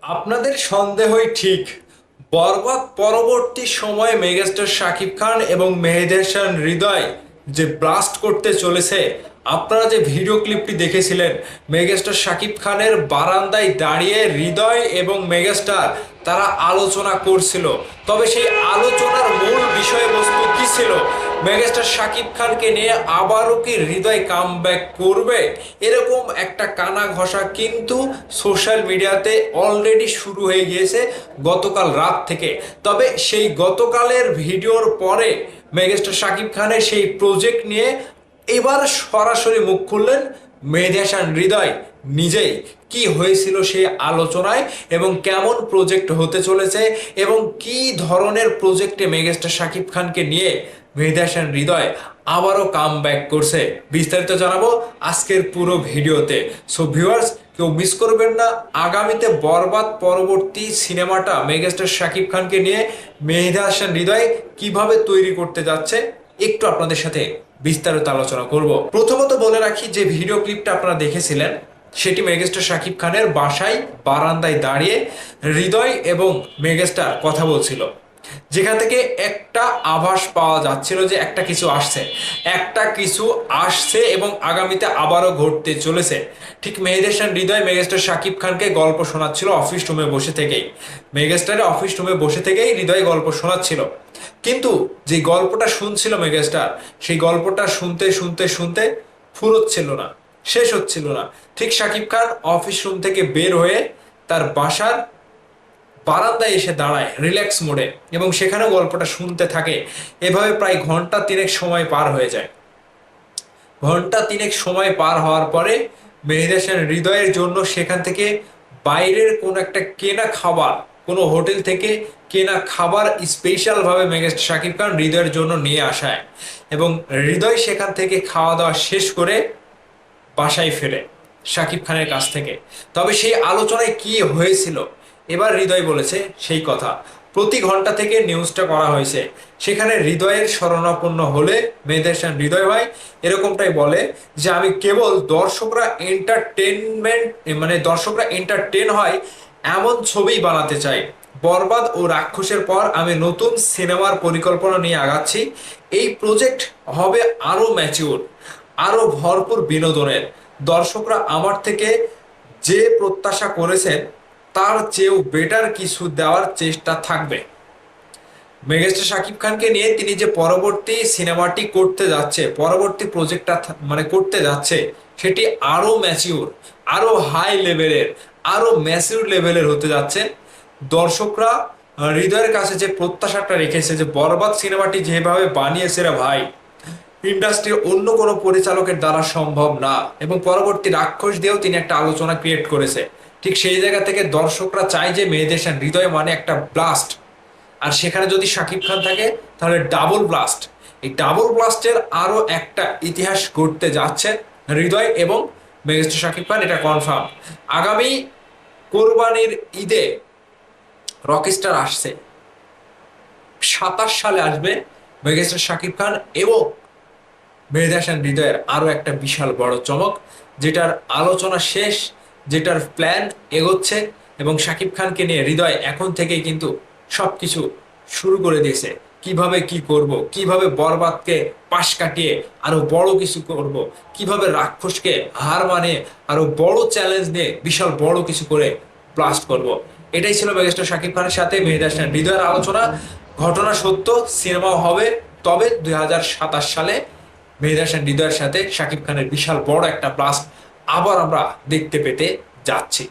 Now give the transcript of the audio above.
আপনাদের সন্দেহই ঠিক। বরবাদ পরবর্তী সময়ে মেগাস্টার শাকিব খান এবং মেহেদী হাসান হৃদয় যে ব্লাস্ট করতে চলেছে, আপনারা যে ভিডিও ক্লিপটি দেখেছিলেন, মেগাস্টার শাকিব খানের বারান্দায় দাঁড়িয়ে হৃদয় এবং মেগাস্টার তারা আলোচনা করছিল। তবে সেই আলোচনার মূল বিষয়বস্তু কি ছিল? মেগাস্টার শাকিব খানকে নিয়ে আবারও কি হৃদয় কামব্যাক করবে? এরকম একটা কানা ঘষা কিন্তু সোশ্যাল মিডিয়াতে অলরেডি শুরু হয়ে গিয়েছে গতকাল রাত থেকে। তবে সেই গতকালের ভিডিওর পরে মেগাস্টার শাকিব খানের সেই প্রজেক্ট নিয়ে এবার সরাসরি মুখ খুললেন মেহেদী হাসান হৃদয় নিজেই। কি হয়েছিল সেই আলোচনায় এবং কেমন প্রজেক্ট হতে চলেছে এবং কি ধরনের প্রজেক্টে মেগাস্টার শাকিব খানকে নিয়ে মেহেদী হাসান হৃদয় আবারও কাম ব্যাক করছে, বিস্তারিত জানাবো আজকের পুরো ভিডিওতে। সো ভিউয়ার্স, কেউ মিস করবেন না। আগামীতে বরবাদ পরবর্তী সিনেমাটা মেগাস্টার শাকিব খানকে নিয়ে মেহেদী হাসান হৃদয় কিভাবে তৈরি করতে যাচ্ছে একটু আপনাদের সাথে বিস্তারিত আলোচনা করব। প্রথমত বলে রাখি, যে ভিডিও ক্লিপটা আপনারা দেখেছিলেন সেটি মেগাস্টার শাকিব খানের বাসায় বারান্দায় দাঁড়িয়ে হৃদয় এবং মেগাস্টার কথা বলছিল, যেখান থেকে একটা আভাস পাওয়া যাচ্ছিল যে একটা কিছু আসছে এবং আগামীতে আবারও ঘটতে চলেছে। ঠিক মেহেদী হাসান হৃদয় মেগাস্টার শাকিব খানকে গল্প শোনাচ্ছিল অফিস রুমে বসে থেকেই। মেগাস্টারের অফিস রুমে বসে থেকেই হৃদয় গল্প শোনাচ্ছিল, কিন্তু যে গল্পটা শুনছিল মেগাস্টার, সেই গল্পটা শুনতে শুনতে শুনতে ফুরোচ্ছিল না, শেষ হচ্ছিল না। ঠিক শাকিব খান অফিস রুম থেকে বের হয়ে তার বাসার বারান্দায় এসে দাঁড়ায় রিল্যাক্স মোডে এবং সেখানেও গল্পটা শুনতে থাকে। এভাবে প্রায় ঘন্টা তিনেক সময় পার হয়ে যায়। ঘন্টা তিনেক সময় পার হওয়ার পরে মেহেদী হাসান হৃদয়ের জন্য সেখান থেকে বাইরের কোনো একটা কেনা খাবার, কোনো হোটেল থেকে কেনা খাবার স্পেশালভাবে মেগাস্টার শাকিব খান হৃদয়ের জন্য নিয়ে আসায় এবং হৃদয় সেখান থেকে খাওয়া দাওয়া শেষ করে বাসায় ফেরে শাকিব খানের কাছ থেকে। তবে সেই আলোচনায় কি হয়েছিল এবার হৃদয় বলেছে সেই কথা। প্রতি ঘন্টা থেকে নিউজটা করা হয়েছে, সেখানে হৃদয়ের শরণাপন্ন হলে মেহেদী হাসান হৃদয় ভাই এরকমটাই বলে যে আমি কেবল দর্শকরা এন্টারটেন হয় এমন ছবি বানাতে চাই। বরবাদ ও রাক্ষসের পর আমি নতুন সিনেমার পরিকল্পনা নিয়ে আগাচ্ছি। এই প্রজেক্ট হবে আরো ম্যাচিউর, আরো ভরপুর বিনোদনের। দর্শকরা আমার থেকে যে প্রত্যাশা করেছেন তার চেয়েও বেটার কিছু দেওয়ার চেষ্টা থাকবে। মেগাস্টার শাকিব খানকে নিয়ে তিনি যে পরবর্তী সিনেমাটি করতে যাচ্ছে, পরবর্তী প্রজেক্টটা করতে যাচ্ছে, সেটি আরো ম্যাচিউর, আরো হাই লেভেলের, আরো ম্যাচিউর লেভেলের হতে যাচ্ছে। দর্শকরা হৃদয়ের কাছে যে প্রত্যাশাটা রেখেছে যে বরবাদ সিনেমাটি যেভাবে বানিয়েছে রে ভাই, ইন্ডাস্ট্রির অন্য কোনো পরিচালকের দ্বারা সম্ভব না, এবং পরবর্তী রাক্ষস দিয়েও তিনি একটা আলোচনা ক্রিয়েট করেছে। ঠিক সেই জায়গা থেকে দর্শকরা চায় যে মেহেদী হাসান হৃদয় মানে একটা ব্লাস্ট, আর সেখানে যদি শাকিব খান থাকে তাহলে ডাবল ব্লাস্ট। এই ডাবল ব্লাস্টের আরো একটা ইতিহাস গড়তে যাচ্ছে হৃদয় এবং মেগাস্টার শাকিব খান, এটা কনফার্ম। আগামী কোরবানির ঈদে রকস্টার আসছে, 27 সালে আসবে মেগাস্টার শাকিব খান এবং মেহেদী হাসান হৃদয়ের আরো একটা বিশাল বড় চমক, যেটার আলোচনা শেষ, যেটার প্ল্যান এগোচ্ছে এবং শাকিব খানকে নিয়ে হৃদয় এখন থেকেই কিন্তু সবকিছু শুরু করে দিয়েছে। কিভাবে কি করব, কিভাবে বরবাদকে পাশ কাটিয়ে আরো বড় কিছু করব, কিভাবে রাক্ষসকে হার মানে আরো বড় চ্যালেঞ্জ নিয়ে বিশাল বড় কিছু করে ব্লাস্ট করব। এটাই ছিল মেগাস্টার শাকিব খানের সাথে মেহেদী হাসান হৃদয়ের আলোচনা। ঘটনা সত্য, সিনেমাও হবে। তবে 2027 সালে মেহেদী হাসান হৃদয়ের সাথে শাকিব খানের বিশাল বড় একটা ব্লাস্ট আবার আমরা দেখতে পেতে যাচ্ছি।